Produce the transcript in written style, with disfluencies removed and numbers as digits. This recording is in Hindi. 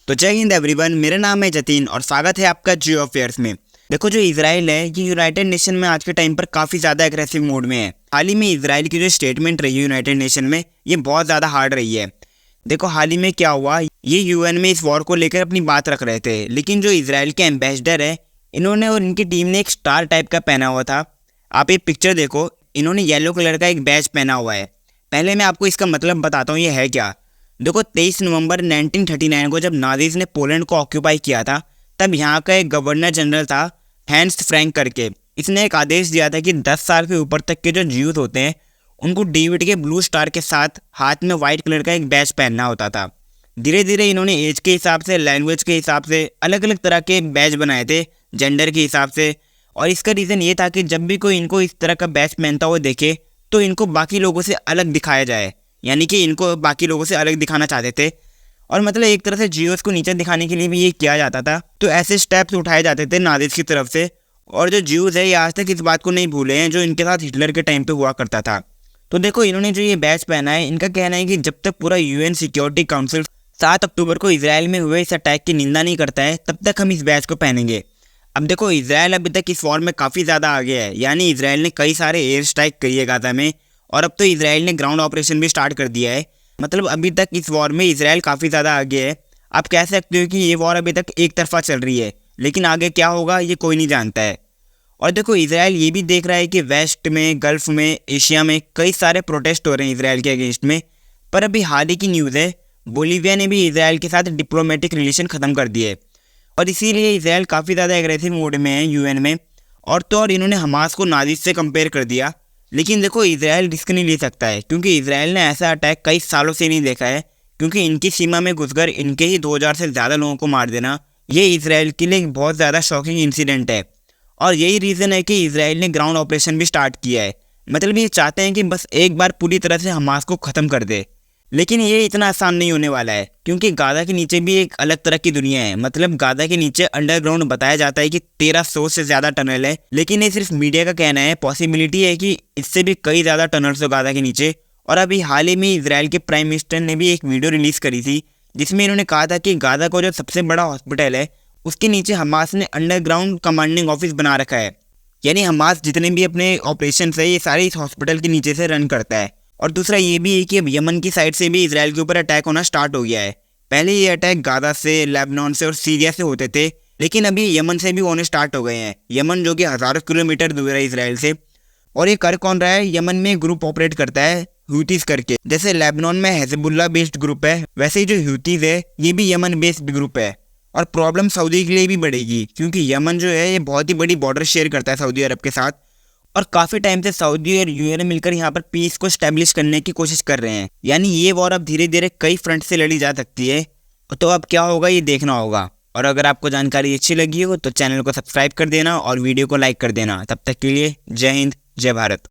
तो जय हिंद एवरीवन, मेरा नाम है जतीन और स्वागत है आपका जियो अफेयर्स में। देखो, जो इजराइल है ये यूनाइटेड नेशन में आज के टाइम पर काफ़ी ज़्यादा एग्रेसिव मोड में है। हाल ही में इजराइल की जो स्टेटमेंट रही है यूनाइटेड नेशन में, ये बहुत ज़्यादा हार्ड रही है। देखो, हाल ही में क्या हुआ, ये यूएन में इस वॉर को लेकर अपनी बात रख रहे थे, लेकिन जो इजराइल के एम्बेसडर है, इन्होंने और इनकी टीम ने एक स्टार टाइप का पहना हुआ था। आप ये पिक्चर देखो, इन्होंने येलो कलर का एक बैज पहना हुआ है। पहले मैं आपको इसका मतलब बताता हूँ ये है क्या। देखो, 23 नवंबर 1939 को जब नाजीज ने पोलैंड को ऑक्यूपाई किया था, तब यहाँ का एक गवर्नर जनरल था हैंस फ्रैंक करके। इसने एक आदेश दिया था कि 10 साल के ऊपर तक के जो ज्यूज होते हैं उनको डेविड के ब्लू स्टार के साथ हाथ में वाइट कलर का एक बैज पहनना होता था। धीरे धीरे इन्होंने एज के हिसाब से, लैंग्वेज के हिसाब से अलग अलग तरह के बैज बनाए थे, जेंडर के हिसाब से। और इसका रीज़न ये था कि जब भी कोई इनको इस तरह का बैज पहनता हुआ देखे तो इनको बाकी लोगों से अलग दिखाया जाए, यानी कि इनको बाकी लोगों से अलग दिखाना चाहते थे। और मतलब एक तरह से जियोस को नीचे दिखाने के लिए भी ये किया जाता था। तो ऐसे स्टेप्स उठाए जाते थे नाजिस की तरफ से। और जो ज्यूज है ये आज तक इस बात को नहीं भूले हैं जो इनके साथ हिटलर के टाइम पे हुआ करता था। तो देखो, इन्होंने जो ये बैच पहना है, इनका कहना है कि जब तक पूरा यूएन सिक्योरिटी काउंसिल 7 अक्टूबर को इसराइल में हुए इस अटैक की निंदा नहीं करता है, तब तक हम इस बैच को पहनेंगे। अब देखो, इसराइल अभी तक इस वॉर में काफ़ी ज़्यादा आगे है, यानी इसराइल ने कई सारे एयर स्ट्राइक करी है गाजा में, और अब तो इसराइल ने ग्राउंड ऑपरेशन भी स्टार्ट कर दिया है। मतलब अभी तक इस वॉर में इसराइल काफ़ी ज़्यादा आगे है। आप कह सकते हो कि ये वॉर अभी तक एक तरफा चल रही है, लेकिन आगे क्या होगा ये कोई नहीं जानता है। और देखो, इसराइल ये भी देख रहा है कि वेस्ट में, गल्फ में, एशिया में कई सारे प्रोटेस्ट हो रहे हैं इसराइल के अगेंस्ट में। पर अभी हाल ही की न्यूज़ है, बोलीविया ने भी इसराइल के साथ डिप्लोमेटिक रिलेशन ख़त्म कर दिए, और इसीलिए इसराइल काफ़ी ज़्यादा एग्रेसिव मोड में है यूएन में। और तो और इन्होंने हमास को नाजिस से कंपेयर कर दिया। लेकिन देखो, इसराइल रिस्क नहीं ले सकता है, क्योंकि इसराइल ने ऐसा अटैक कई सालों से नहीं देखा है। क्योंकि इनकी सीमा में घुसकर इनके ही 2000 से ज़्यादा लोगों को मार देना, ये इसराइल के लिए एक बहुत ज़्यादा शॉकिंग इंसिडेंट है। और यही रीज़न है कि इसराइल ने ग्राउंड ऑपरेशन भी स्टार्ट किया है। मतलब ये चाहते हैं कि बस एक बार पूरी तरह से हमास को ख़त्म कर दे। लेकिन ये इतना आसान नहीं होने वाला है, क्योंकि गाजा के नीचे भी एक अलग तरह की दुनिया है। मतलब गाजा के नीचे अंडरग्राउंड बताया जाता है कि 1300 से ज़्यादा टनल है, लेकिन ये सिर्फ मीडिया का कहना है। पॉसिबिलिटी है कि इससे भी कई ज़्यादा टनल्स हो गाजा के नीचे। और अभी हाल ही में इसराइल के प्राइम मिनिस्टर ने भी एक वीडियो रिलीज़ करी थी, जिसमें इन्होंने कहा था कि गाजा को जो सबसे बड़ा हॉस्पिटल है उसके नीचे हमास ने अंडरग्राउंड कमांडिंग ऑफिस बना रखा है। यानी हमास जितने भी अपने ऑपरेशन है ये सारे इस हॉस्पिटल के नीचे से रन करता है। और दूसरा ये भी है कि अब यमन की साइड से भी इसराइल के ऊपर अटैक होना स्टार्ट हो गया है। पहले ये अटैक गाजा से, लेबनान से और सीरिया से होते थे, लेकिन अभी यमन से भी होने स्टार्ट हो गए हैं। यमन जो कि हज़ारों किलोमीटर दूर है इसराइल से। और ये कर कौन रहा है, यमन में ग्रुप ऑपरेट करता है हूतीस करके। जैसे लेबनान में हिजबुल्लाह बेस्ड ग्रुप है, वैसे ही जो हूतीस है ये भी यमन बेस्ड ग्रुप है। और प्रॉब्लम सऊदी के लिए भी बढ़ेगी, क्योंकि यमन जो है ये बहुत ही बड़ी बॉर्डर शेयर करता है सऊदी अरब के साथ। और काफ़ी टाइम से सऊदी और यूएई मिलकर यहाँ पर पीस को स्टैब्लिश करने की कोशिश कर रहे हैं। यानी ये वॉर अब धीरे धीरे कई फ्रंट से लड़ी जा सकती है। तो अब क्या होगा ये देखना होगा। और अगर आपको जानकारी अच्छी लगी हो तो चैनल को सब्सक्राइब कर देना और वीडियो को लाइक कर देना। तब तक के लिए जय हिंद, जय भारत।